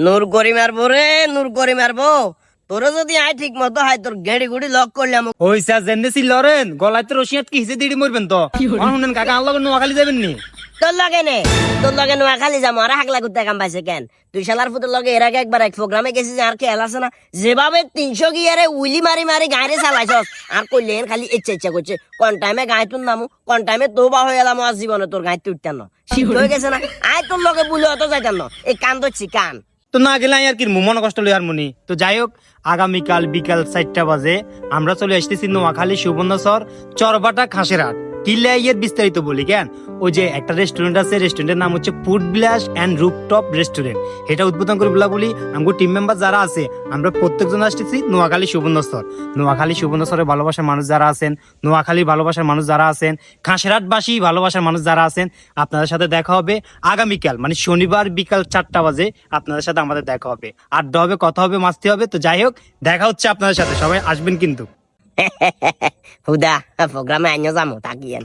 নূর করি মারবো রে, নূর করি মারবো। তোরা যদি আয় ঠিক মতো হয় তোর গেড়ি গুড়ি লক করলাম। হইসা জেনেছি লরেন গলায় তো রশিয়াত কি হিসে দিড়ি মরবেন তো শুনেন কাকা আল্লাহ নোয়াখালী যাবেন নি তোর লগে নে, তোর লগে নোয়া খালি যাবো আর হাকলা কুত্তা কাম পাইছে কেন? তুই শালার ফুটের লগে এর আগে একবার এক প্রোগ্রামে গেছিস আর খেয়াল আছে না? যেভাবে 300 গিয়ারে উইলি মারি মারি গায়ে চালাইছস আর করলেন খালি ইচ্ছা ইচ্ছা করছে কোন টাইমে গায়ে তুল নামু, কোন টাইমে তোবা হয়ে এলাম আর জীবনে তোর গায়ে উঠতেন না। শিখ হয়ে গেছে না? আয় তোর লগে বুলে অত যাইতেন না। এই কান ধরছি কান। তো না গেলে আর কি মন কষ্ট লই আর মনি তো যাই হোক আগামীকাল বিকাল 4টা বাজে আমরা চলে আসতেছি নোয়াখালী সুবর্ণচর চরবাটা খাসেরহাট টিলাইয়ের বিস্তারিত বলি কেন ওই যে একটা রেস্টুরেন্ট আছে রেস্টুরেন্টের নাম হচ্ছে food Vilas and rooftop restaurant এটা উদ্বোধন করে বলি আমগো টিম মেম্বার যারা আছে আমরা প্রত্যেকজন আসতেছি নোয়াখালী সুবর্ণচর নোয়াখালী সুবর্ণচরে ভালোবাসার মানুষ যারা আছেন নোয়াখালী ভালোবাসার মানুষ যারা আছেন খাসেরহাটবাসী ভালোবাসার মানুষ যারা আছেন আপনাদের সাথে দেখা হবে আগামীকাল মানে শনিবার বিকাল 4টা বাজে আপনাদের সাথে আমাদের দেখা হবে আড্ডা হবে কথা হবে মাস্তি হবে তো যাই হোক দেখা হচ্ছে আপনাদের সাথে সবাই আসবেন কিন্তু হুদা প্রোগ্রামে আইনো যাবো তাকিয়েন।